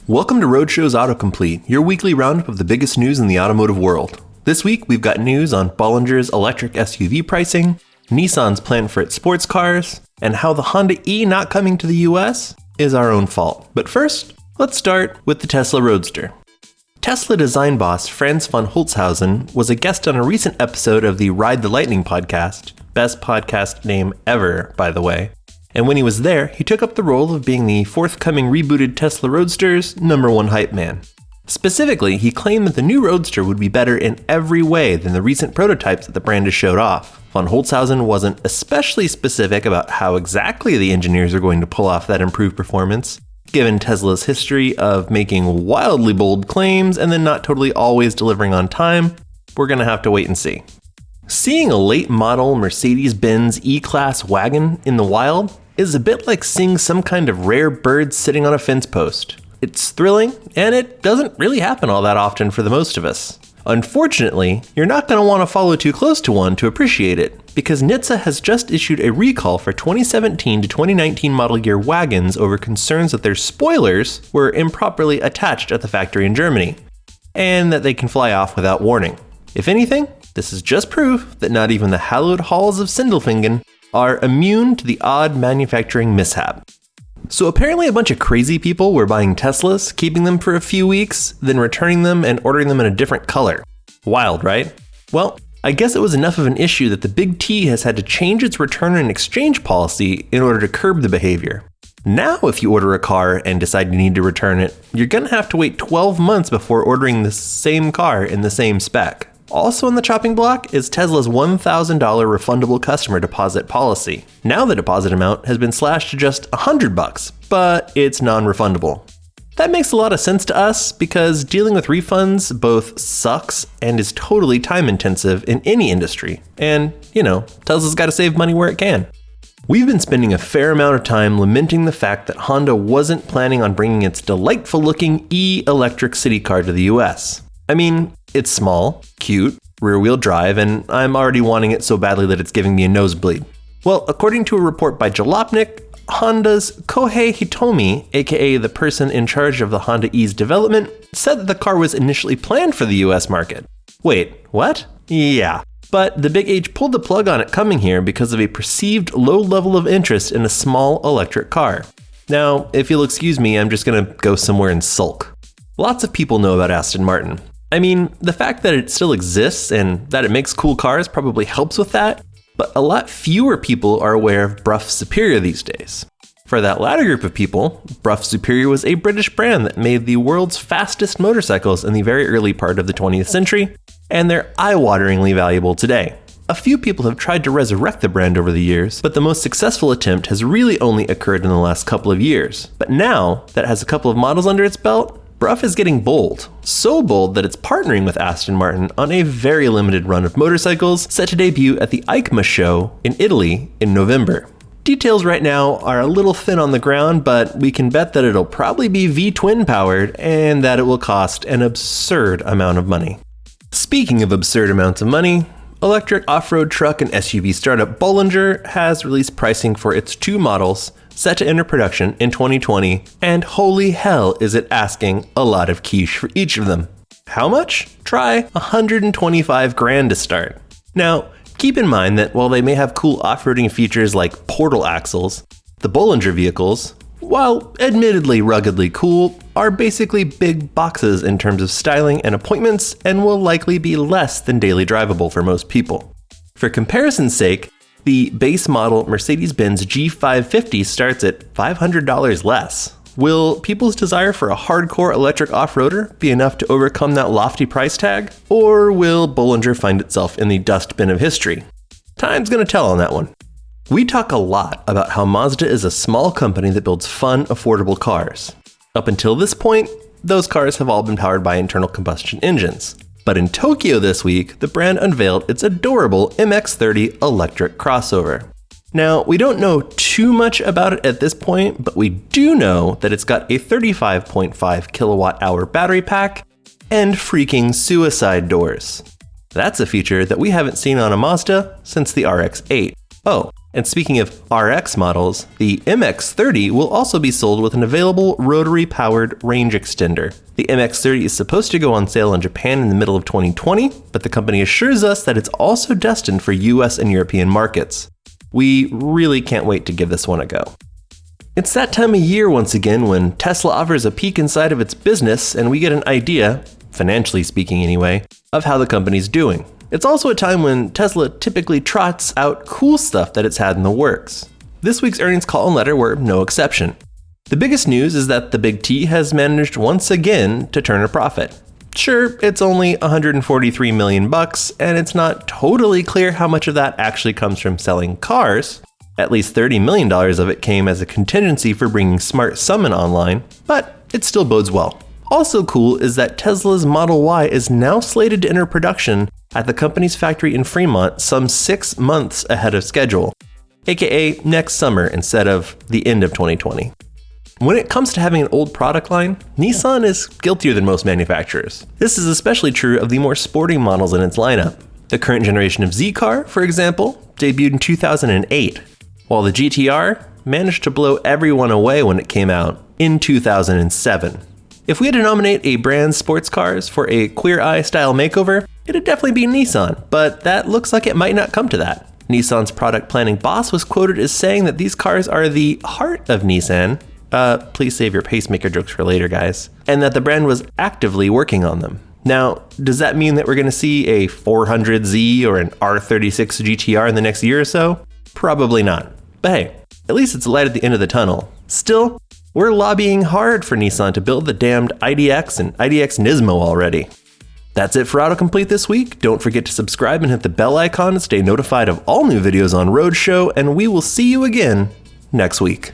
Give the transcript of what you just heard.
Welcome to Roadshow's AutoComplete, your weekly roundup of the biggest news in the automotive world. This week, we've got news on Bollinger's electric SUV pricing, Nissan's plan for its sports cars, and how the Honda E not coming to the US is our own fault. But first, let's start with the Tesla Roadster. Tesla design boss Franz von Holzhausen was a guest on a recent episode of the Ride the Lightning podcast, best podcast name ever, by the way. And when he was there, he took up the role of being the forthcoming rebooted Tesla Roadster's #1 hype man. Specifically, he claimed that the new Roadster would be better in every way than the recent prototypes that the brand has showed off. Von Holzhausen wasn't especially specific about how exactly the engineers are going to pull off that improved performance, given Tesla's history of making wildly bold claims and then not totally always delivering on time. We're gonna have to wait and see. Seeing a late model Mercedes-Benz E-Class wagon in the wild is a bit like seeing some kind of rare bird sitting on a fence post. It's thrilling, and it doesn't really happen all that often for the most of us. Unfortunately, you're not going to want to follow too close to one to appreciate it, because NHTSA has just issued a recall for 2017 to 2019 model year wagons over concerns that their spoilers were improperly attached at the factory in Germany, and that they can fly off without warning. If anything, this is just proof that not even the hallowed halls of Sindelfingen are immune to the odd manufacturing mishap. So apparently a bunch of crazy people were buying Teslas, keeping them for a few weeks, then returning them and ordering them in a different color. Wild, right? Well, I guess it was enough of an issue that the Big T has had to change its return and exchange policy in order to curb the behavior. Now, if you order a car and decide you need to return it, you're gonna have to wait 12 months before ordering the same car in the same spec. Also on the chopping block is Tesla's $1,000 refundable customer deposit policy. Now the deposit amount has been slashed to just $100, but it's non-refundable. That makes a lot of sense to us because dealing with refunds both sucks and is totally time intensive in any industry. And, Tesla's got to save money where it can. We've been spending a fair amount of time lamenting the fact that Honda wasn't planning on bringing its delightful looking e-electric city car to the US. I mean, it's small, cute, rear-wheel drive, and I'm already wanting it so badly that it's giving me a nosebleed. Well, according to a report by Jalopnik, Honda's Kohei Hitomi, aka the person in charge of the Honda E's development, said that the car was initially planned for the US market. Wait, what? Yeah. But the Big H pulled the plug on it coming here because of a perceived low level of interest in a small electric car. Now, if you'll excuse me, I'm just gonna go somewhere and sulk. Lots of people know about Aston Martin. I mean, the fact that it still exists and that it makes cool cars probably helps with that, but a lot fewer people are aware of Brough Superior these days. For that latter group of people, Brough Superior was a British brand that made the world's fastest motorcycles in the very early part of the 20th century, and they're eye-wateringly valuable today. A few people have tried to resurrect the brand over the years, but the most successful attempt has really only occurred in the last couple of years. But now that it has a couple of models under its belt, Brough is getting bold. So bold that it's partnering with Aston Martin on a very limited run of motorcycles set to debut at the EICMA show in Italy in November. Details right now are a little thin on the ground, but we can bet that it'll probably be V-twin powered and that it will cost an absurd amount of money. Speaking of absurd amounts of money, electric off-road truck and SUV startup Bollinger has released pricing for its two models set to enter production in 2020, and holy hell is it asking a lot of quiche for each of them. How much? Try $125,000 to start. Now, keep in mind that while they may have cool off-roading features like portal axles, the Bollinger vehicles, while admittedly ruggedly cool, are basically big boxes in terms of styling and appointments and will likely be less than daily drivable for most people. For comparison's sake, the base model Mercedes-Benz G550 starts at $500 less. Will people's desire for a hardcore electric off-roader be enough to overcome that lofty price tag? Or will Bollinger find itself in the dustbin of history? Time's gonna tell on that one. We talk a lot about how Mazda is a small company that builds fun, affordable cars. Up until this point, those cars have all been powered by internal combustion engines. But in Tokyo this week, the brand unveiled its adorable MX-30 electric crossover. Now, we don't know too much about it at this point, but we do know that it's got a 35.5 kilowatt hour battery pack and freaking suicide doors. That's a feature that we haven't seen on a Mazda since the RX-8. Oh, And speaking of RX models, the MX-30 will also be sold with an available rotary-powered range extender. The MX-30 is supposed to go on sale in Japan in the middle of 2020, but the company assures us that it's also destined for US and European markets. We really can't wait to give this one a go. It's that time of year once again when Tesla offers a peek inside of its business and we get an idea, financially speaking anyway, of how the company's doing. It's also a time when Tesla typically trots out cool stuff that it's had in the works. This week's earnings call and letter were no exception. The biggest news is that the Big T has managed once again to turn a profit. Sure, it's only $143 million, and it's not totally clear how much of that actually comes from selling cars. At least $30 million of it came as a contingency for bringing Smart Summon online, but it still bodes well. Also cool is that Tesla's Model Y is now slated to enter production at the company's factory in Fremont some 6 months ahead of schedule, aka next summer instead of the end of 2020. When it comes to having an old product line, Nissan is guiltier than most manufacturers. This is especially true of the more sporting models in its lineup. The current generation of Z car, for example, debuted in 2008, while the GT-R managed to blow everyone away when it came out in 2007. If we had to nominate a brand's sports cars for a Queer Eye style makeover, it'd definitely be Nissan, but that looks like it might not come to that. Nissan's product planning boss was quoted as saying that these cars are the heart of Nissan. Please save your pacemaker jokes for later, guys. And that the brand was actively working on them. Now, does that mean that we're going to see a 400Z or an R36 GT-R in the next year or so? Probably not. But hey, at least it's a light at the end of the tunnel. Still, we're lobbying hard for Nissan to build the damned IDX and IDX Nismo already. That's it for AutoComplete this week. Don't forget to subscribe and hit the bell icon to stay notified of all new videos on Roadshow, and we will see you again next week.